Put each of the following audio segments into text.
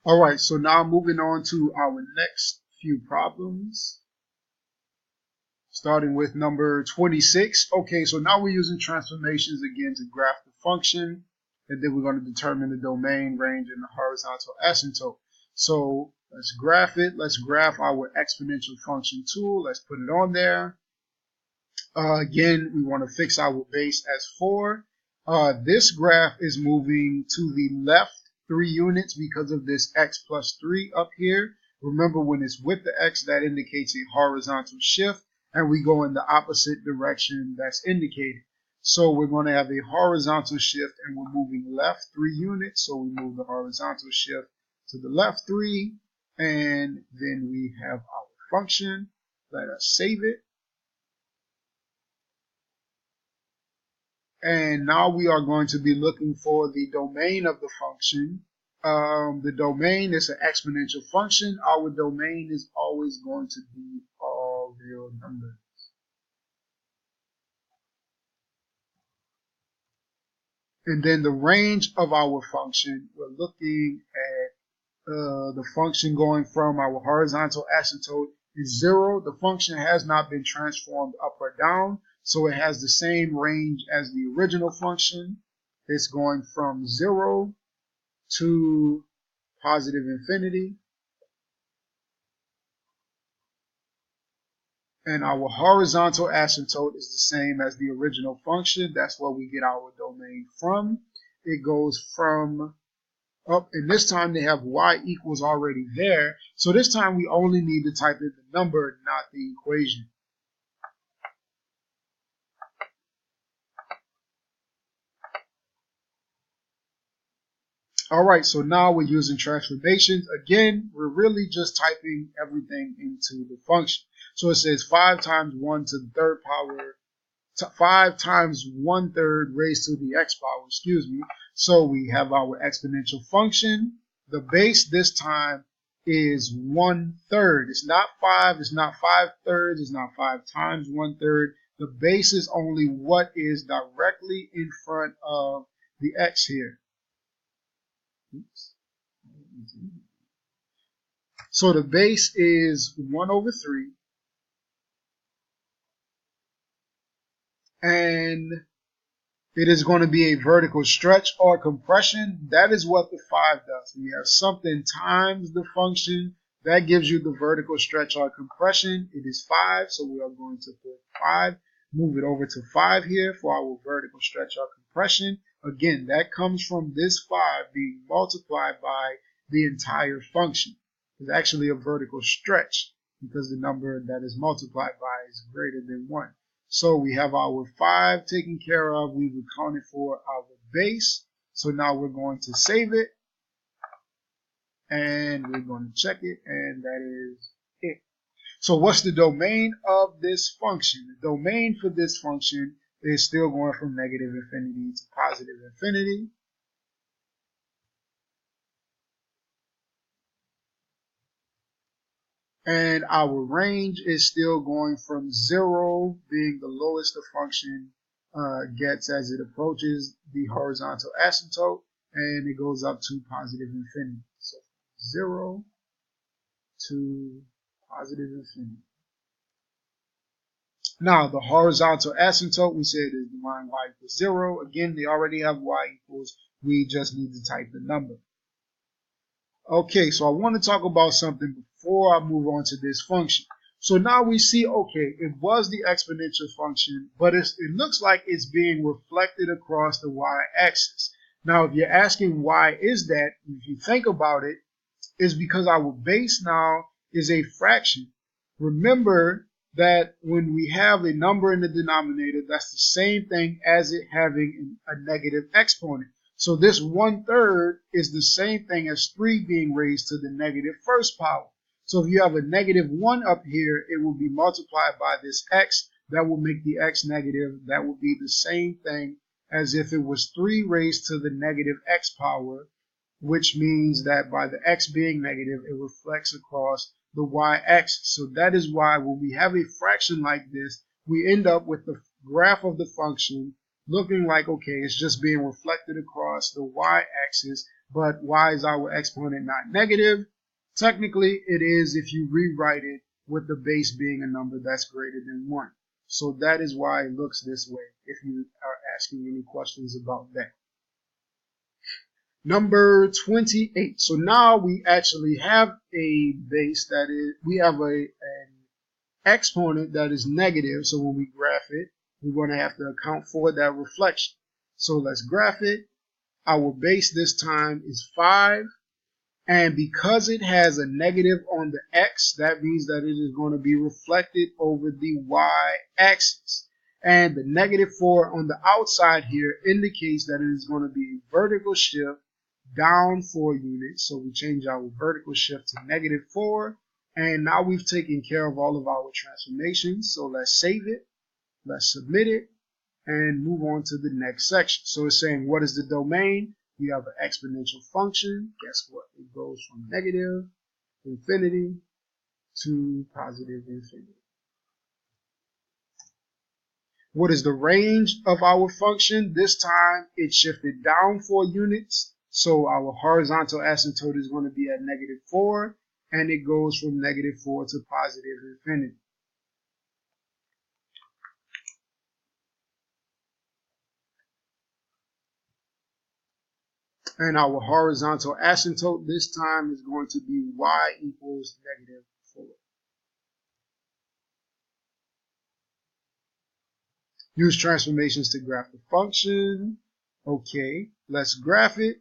All right, so now moving on to our next few problems, starting with number 26. Okay, so now we're using transformations again to graph the function, and then we're going to determine the domain, range, and the horizontal asymptote. So let's graph it. Let's graph our exponential function tool. Let's put it on there. Again, we want to fix our base as 4. This graph is moving to the left 3 units because of this x plus 3 up here. Remember, when it's with the x, that indicates a horizontal shift, and we go in the opposite direction that's indicated. So we're going to have a horizontal shift, and we're moving left 3 units. So we move the horizontal shift to the left 3, and then we have our function. Let us save it. And now we are going to be looking for the domain of the function. The domain is an exponential function. Our domain is always going to be all real numbers. And then the range of our function, we're looking at the function going from our horizontal asymptote is 0. The function has not been transformed up or down, so it has the same range as the original function. It's going from 0 to positive infinity. And our horizontal asymptote is the same as the original function. That's where we get our domain from. It goes from up, and this time they have y equals already there. So this time we only need to type in the number, not the equation. All right, so now we're using transformations. Again, we're really just typing everything into the function. So it says 5 times 1 to the third power, 5 times 1/3 raised to the x power, excuse me. So we have our exponential function. The base this time is 1/3. It's not 5, it's not 5/3, it's not 5 times 1/3. The base is only what is directly in front of the x here. Oops. So the base is 1/3. And it is going to be a vertical stretch or compression. That is what the 5 does. We have something times the function. That gives you the vertical stretch or compression. It is 5, so we are going to put 5. Move it over to 5 here for our vertical stretch or compression. Again, that comes from this 5 being multiplied by the entire function. It's actually a vertical stretch because the number that is multiplied by is greater than 1. So we have our 5 taken care of. We've accounted for our base. So now we're going to save it. And we're going to check it. And that is it. So what's the domain of this function? The domain for this function is still going from negative infinity to positive infinity. And our range is still going from 0, being the lowest the function gets as it approaches the horizontal asymptote, and it goes up to positive infinity. So 0 to positive infinity. Now, the horizontal asymptote, we said is the line y equals 0. Again, they already have y equals. We just need to type the number. Okay, so I want to talk about something before I move on to this function. So now we see, okay, it was the exponential function, but it looks like it's being reflected across the y-axis. Now, if you're asking why is that, if you think about it, is because our base now is a fraction. Remember that when we have a number in the denominator, that's the same thing as it having a negative exponent. So this 1/3 is the same thing as 3 being raised to the negative first power. So if you have a negative 1 up here, it will be multiplied by this x. That will make the x negative. That will be the same thing as if it was 3 raised to the negative x power, which means that by the x being negative, it reflects across the y-axis. So that is why when we have a fraction like this, we end up with the graph of the function looking like, okay, it's just being reflected across the y-axis, But why is our exponent not negative? Technically, it is if you rewrite it with the base being a number that's greater than 1. So that is why it looks this way, if you are asking any questions about that. Number 28. So now we actually have a base that is, we have an exponent that is negative. So when we graph it, we're going to have to account for that reflection. So let's graph it. Our base this time is 5. And because it has a negative on the x, that means that it is going to be reflected over the y-axis. And the negative 4 on the outside here indicates that it is going to be a vertical shift down 4 units. So we change our vertical shift to negative 4. And now we've taken care of all of our transformations. So let's save it. Let's submit it. And move on to the next section. So it's saying, what is the domain? We have an exponential function. Guess what? It goes from negative infinity to positive infinity. What is the range of our function? This time it shifted down 4 units. So our horizontal asymptote is going to be at negative 4. And it goes from negative 4 to positive infinity. And our horizontal asymptote this time is going to be y equals negative 4. Use transformations to graph the function. Okay, let's graph it.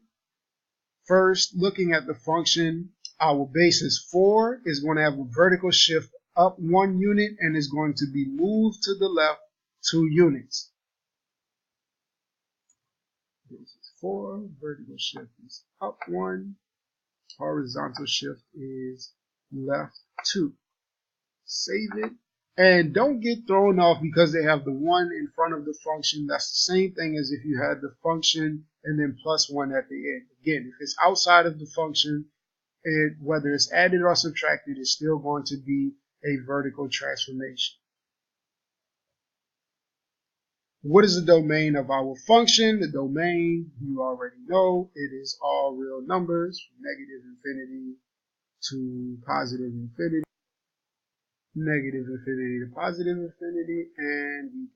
First, looking at the function, our base is 4, is going to have a vertical shift up 1 unit and is going to be moved to the left 2 units. Base is 4, vertical shift is up 1, horizontal shift is left 2. Save it. And don't get thrown off because they have the 1 in front of the function. That's the same thing as if you had the function and then plus 1 at the end. Again, if it's outside of the function, whether it's added or subtracted, it's still going to be a vertical transformation. What is the domain of our function? The domain, you already know, it is all real numbers from negative infinity to positive infinity, negative infinity to positive infinity, and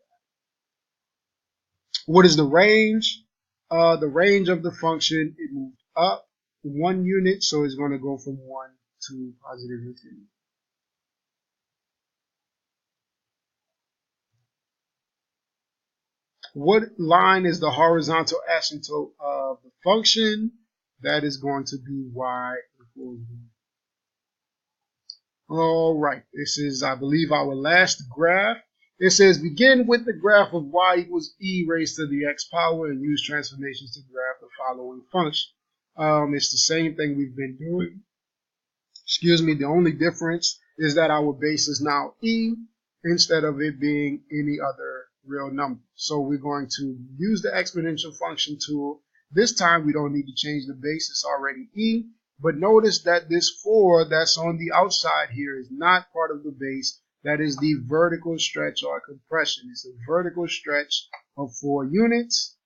what is the range? The range of the function, it moved up 1 unit, so it's going to go from 1 to positive infinity. What line is the horizontal asymptote of the function? That is going to be y equals 1. All right, this is, I believe, our last graph. It says begin with the graph of y equals e raised to the x power and use transformations to graph the following function. It's the same thing we've been doing. Excuse me, the only difference is that our base is now e instead of it being any other real number. So we're going to use the exponential function tool. This time we don't need to change the base, it's already e. But notice that this 4 that's on the outside here is not part of the base. That is the vertical stretch or compression. It's a vertical stretch of 4 units.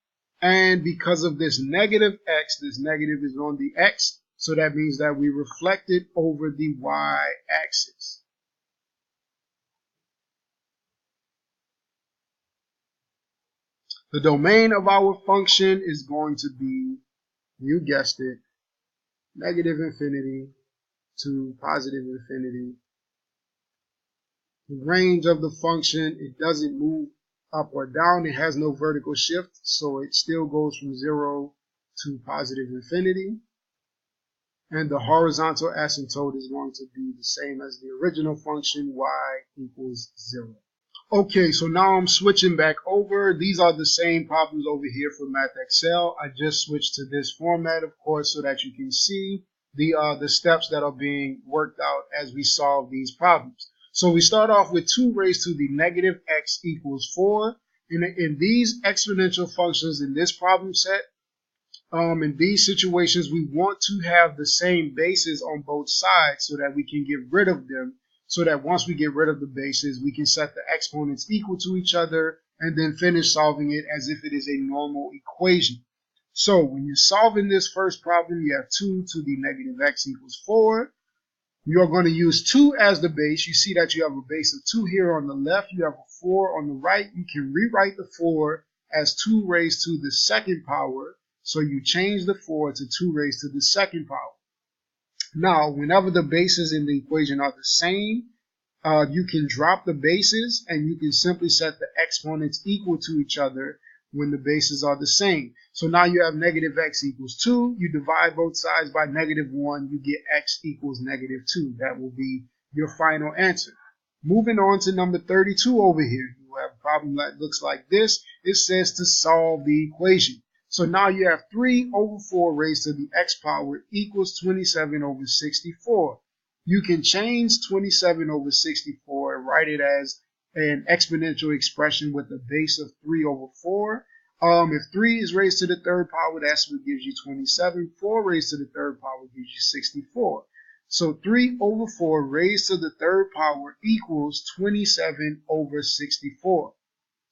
And because of this negative x, this negative is on the x. So that means that we reflect it over the y-axis. The domain of our function is going to be, you guessed it, negative infinity to positive infinity. The range of the function, it doesn't move up or down. It has no vertical shift, so it still goes from 0 to positive infinity. And the horizontal asymptote is going to be the same as the original function, y equals 0. Okay, so now I'm switching back over. These are the same problems over here for Math Excel. I just switched to this format, of course, so that you can see the steps that are being worked out as we solve these problems. So we start off with 2 raised to the negative x equals 4. In these exponential functions in this problem set, in these situations, we want to have the same bases on both sides so that we can get rid of them. So that once we get rid of the bases, we can set the exponents equal to each other and then finish solving it as if it is a normal equation. So when you're solving this first problem, you have 2 to the negative x equals 4. You're going to use 2 as the base. You see that you have a base of 2 here on the left. You have a 4 on the right. You can rewrite the 4 as 2 raised to the second power. So you change the 4 to 2 raised to the second power. Now, whenever the bases in the equation are the same, you can drop the bases and you can simply set the exponents equal to each other when the bases are the same. So now you have negative x equals 2. You divide both sides by negative 1. You get x equals negative 2. That will be your final answer. Moving on to number 32 over here. You have a problem that looks like this. It says to solve the equation. So now you have 3 over 4 raised to the x power equals 27 over 64. You can change 27 over 64 and write it as an exponential expression with a base of 3 over 4. If 3 is raised to the third power, that's what gives you 27. 4 raised to the third power gives you 64. So 3 over 4 raised to the third power equals 27 over 64.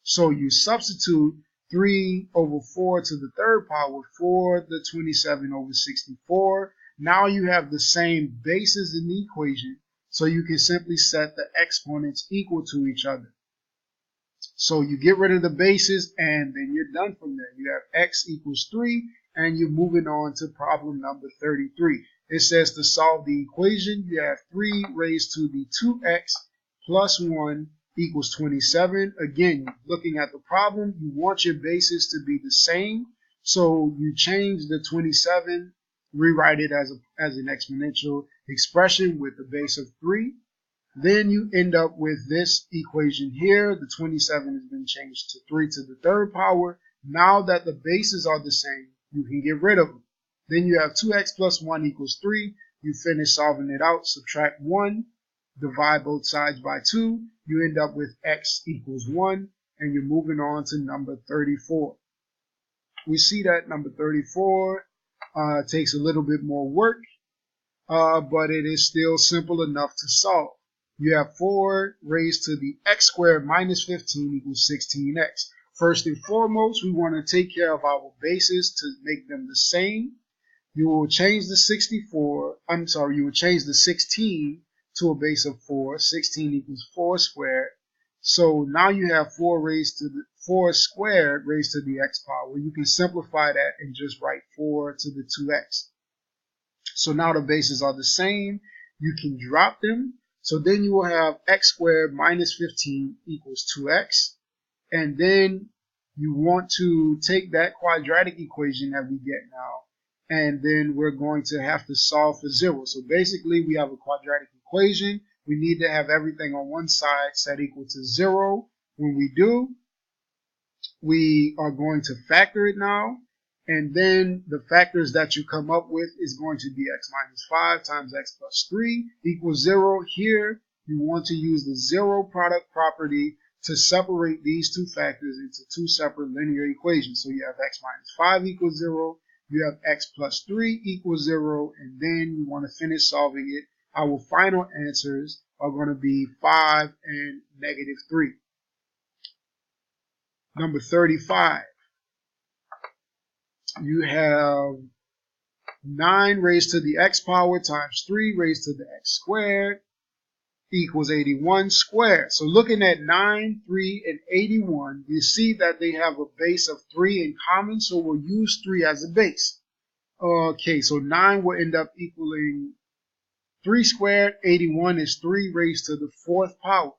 So you substitute 3 over 4 to the third power for the 27 over 64. Now you have the same bases in the equation, so you can simply set the exponents equal to each other. So you get rid of the bases and then you're done from there. You have x equals 3 and you're moving on to problem number 33. It says to solve the equation, you have 3 raised to the 2x plus 1 equals 27. Again, looking at the problem, you want your bases to be the same. So you change the 27, rewrite it as an exponential expression with a base of 3. Then you end up with this equation here. The 27 has been changed to 3 to the third power. Now that the bases are the same, you can get rid of them. Then you have 2x plus 1 equals 3. You finish solving it out, subtract 1, divide both sides by 2. You end up with x equals 1, and you're moving on to number 34. We see that number 34 takes a little bit more work, but it is still simple enough to solve. You have 4 raised to the x squared minus 15 equals 16x. First and foremost, we want to take care of our bases to make them the same. You will change the 16 to a base of 4. 16 equals 4 squared. So now you have 4 squared raised to the x power. You can simplify that and just write 4 to the 2x. So now the bases are the same. You can drop them. So then you will have x squared minus 15 equals 2x. And then you want to take that quadratic equation that we get now, and then we're going to have to solve for 0. So basically we have a quadratic equation. We need to have everything on one side set equal to 0. When we do, we are going to factor it now, and then the factors that you come up with is going to be x minus 5 times x plus 3 equals 0. Here you want to use the 0 product property to separate these two factors into two separate linear equations. So you have x minus 5 equals 0, you have x plus 3 equals 0, and then you want to finish solving it. Our final answers are going to be 5 and negative 3. Number 35. You have 9 raised to the x power times 3 raised to the x squared equals 81 squared. So looking at 9, 3, and 81, you see that they have a base of 3 in common, so we'll use 3 as a base. Okay, so 9 will end up equaling 3 squared. 81 is 3 raised to the 4th power.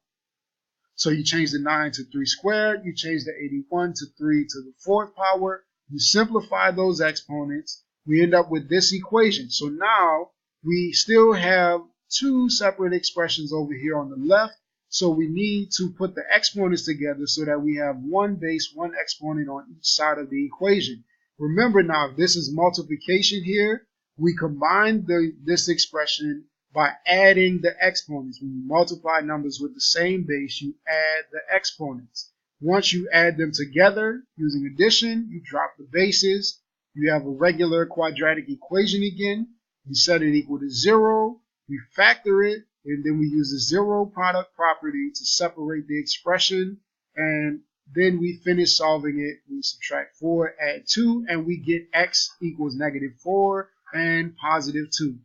So you change the 9 to 3 squared, you change the 81 to 3 to the 4th power, you simplify those exponents, we end up with this equation. So now we still have two separate expressions over here on the left, so we need to put the exponents together so that we have one base, one exponent on each side of the equation. Remember now, if this is multiplication here, we combine this expression by adding the exponents. When you multiply numbers with the same base, you add the exponents. Once you add them together using addition, you drop the bases. You have a regular quadratic equation again. We set it equal to 0. We factor it, and then we use the 0 product property to separate the expression, and Then we finish solving it. We subtract 4, add 2, and we get x equals -4 and +2.